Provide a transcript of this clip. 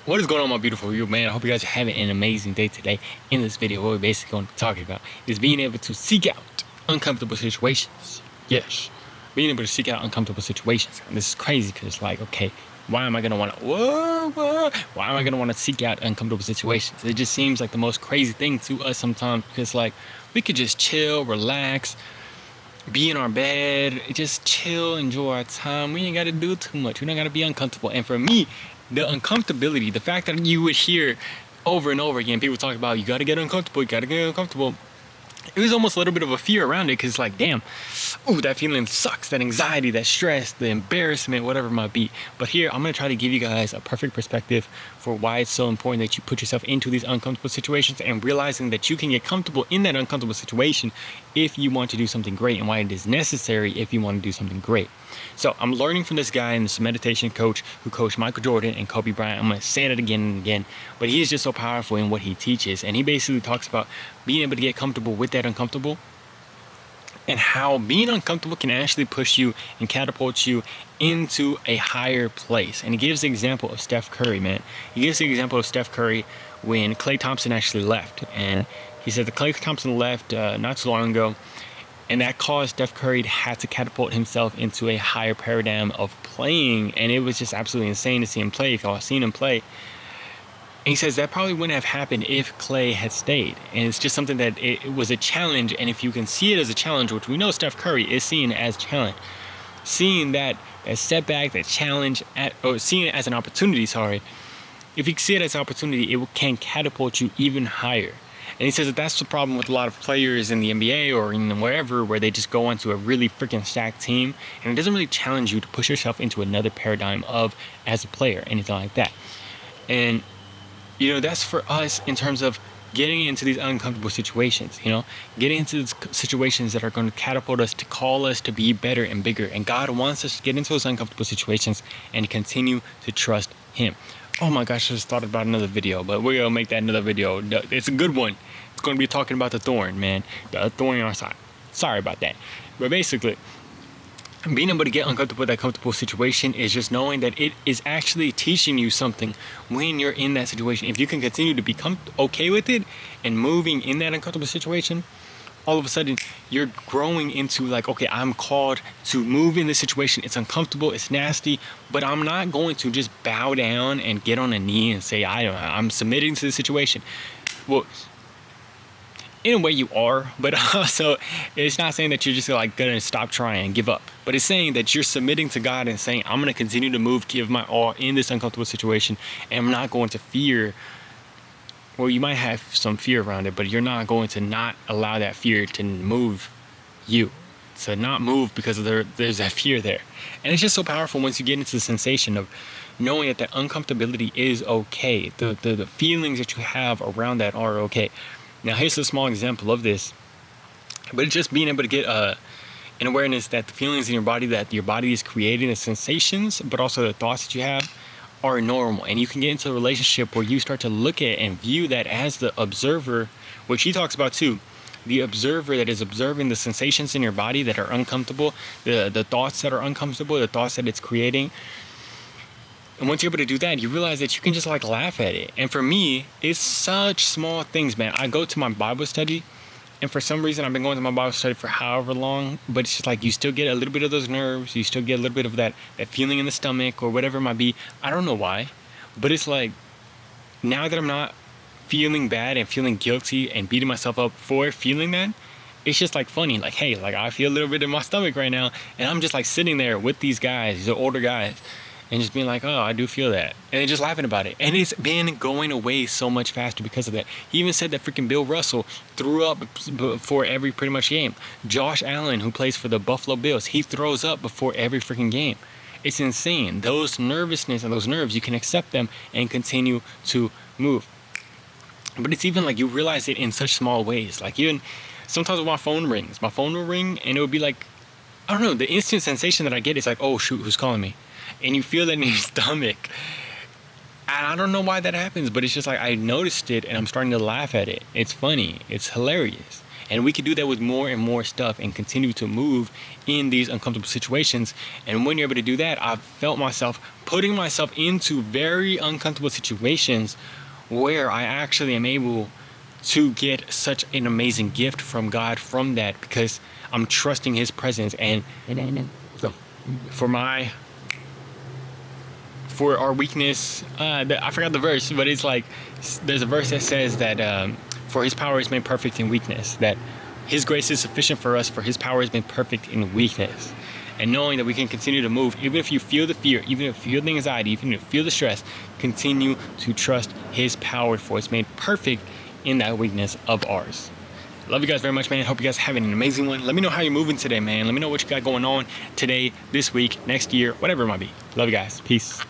What is going on, my beautiful people, man? I hope you guys are having an amazing day today. In this video, what we're basically going to be talking about is being able to seek out uncomfortable situations. Yes, being able to seek out uncomfortable situations. And this is crazy because it's like, okay, why am I going to want to, why am I going to want to seek out uncomfortable situations? It just seems like the most crazy thing to us sometimes because, like, we could just chill, relax, be in our bed, just chill, enjoy our time. We ain't got to do too much. We don't got to be uncomfortable. And for me, the uncomfortability, the fact that you would hear over and over again people talk about, you got to get uncomfortable, you got to get uncomfortable. It was almost a little bit of a fear around it because, like, damn, ooh, that feeling sucks, that anxiety, that stress, the embarrassment, whatever it might be. But here, I'm going to try to give you guys a perfect perspective for why it's so important that you put yourself into these uncomfortable situations and realizing that you can get comfortable in that uncomfortable situation if you want to do something great, and why it is necessary if you want to do something great. So I'm learning from this guy, and this meditation coach who coached Michael Jordan and Kobe Bryant. I'm going to say it again and again, but he is just so powerful in what he teaches. And he basically talks about being able to get comfortable with that uncomfortable, and how being uncomfortable can actually push you and catapult you into a higher place. And he gives the example of Steph Curry, man. He gives the example of Steph Curry when Klay Thompson actually left. And he said that Klay Thompson left not too long ago, and that caused Steph Curry to have to catapult himself into a higher paradigm of playing. And it was just absolutely insane to see him play. If y'all seen him play, and he says that probably wouldn't have happened if Klay had stayed. And it's just something that it was a challenge. And if you can see it as a challenge, which we know Steph Curry is seeing as challenge, seeing that as setback, that challenge, or seeing it as an opportunity, if you see it as an opportunity, it can catapult you even higher. And he says that that's the problem with a lot of players in the NBA or in wherever, where they just go onto a really freaking stacked team, and it doesn't really challenge you to push yourself into another paradigm of as a player, anything like that. And that's for us in terms of getting into these uncomfortable situations, getting into these situations that are going to catapult us, to call us to be better and bigger. And God wants us to get into those uncomfortable situations and continue to trust Him. Oh my gosh, I just thought about another video, but we're going to make that another video. It's a good one. It's going to be talking about the thorn, man. The thorn in our side. Sorry about that. But basically, being able to get uncomfortable with that comfortable situation is just knowing that it is actually teaching you something when you're in that situation. If you can continue to become okay with it and moving in that uncomfortable situation, all of a sudden you're growing into, like, okay, I'm called to move in this situation. It's uncomfortable, it's nasty, but I'm not going to just bow down and get on a knee and say, I'm submitting to the situation. Well, in a way you are, but also it's not saying that you're just like gonna stop trying and give up, but it's saying that you're submitting to God and saying, I'm gonna continue to move, give my all in this uncomfortable situation, and I'm not going to fear. Well, you might have some fear around it, but you're not going to not allow that fear to move you, to not move because there's that fear there. And it's just so powerful once you get into the sensation of knowing that uncomfortability is okay. The feelings that you have around that are okay. Now, here's a small example of this, but it's just being able to get an awareness that the feelings in your body that your body is creating, the sensations, but also the thoughts that you have, are normal. And you can get into a relationship where you start to look at and view that as the observer, which he talks about too, the observer that is observing the sensations in your body that are uncomfortable, the thoughts that are uncomfortable, the thoughts that it's creating. And once you're able to do that, you realize that you can just like laugh at it. And for me, it's such small things, man. I go to my Bible study, and for some reason I've been going to my Bible study for however long, but it's just like you still get a little bit of those nerves, you still get a little bit of that feeling in the stomach or whatever it might be. I don't know why, but it's like now that I'm not feeling bad and feeling guilty and beating myself up for feeling that, it's just like funny, like, hey, like I feel a little bit in my stomach right now, and I'm just like sitting there with these guys, these older guys, and just being like, oh, I do feel that. And they're just laughing about it. And it's been going away so much faster because of that. He even said that freaking Bill Russell threw up before every pretty much game. Josh Allen, who plays for the Buffalo Bills, he throws up before every freaking game. It's insane. Those nervousness and those nerves, you can accept them and continue to move. But it's even like you realize it in such small ways. Like even sometimes when my phone will ring and it would be like, I don't know, the instant sensation that I get is like, oh shoot, who's calling me? And you feel that in your stomach. And I don't know why that happens, but it's just like I noticed it and I'm starting to laugh at it. It's funny. It's hilarious. And we can do that with more and more stuff and continue to move in these uncomfortable situations. And when you're able to do that, I've felt myself putting myself into very uncomfortable situations where I actually am able to get such an amazing gift from God from that, because I'm trusting his presence. And so for our weakness, I forgot the verse, but it's like, there's a verse that says that for his power is made perfect in weakness, that his grace is sufficient for us, for his power is made perfect in weakness. And knowing that we can continue to move, even if you feel the fear, even if you feel the anxiety, even if you feel the stress, continue to trust his power, for it's made perfect in that weakness of ours. Love you guys very much, man. Hope you guys having an amazing one. Let me know how you're moving today, man. Let me know what you got going on today, this week, next year, whatever it might be. Love you guys. Peace.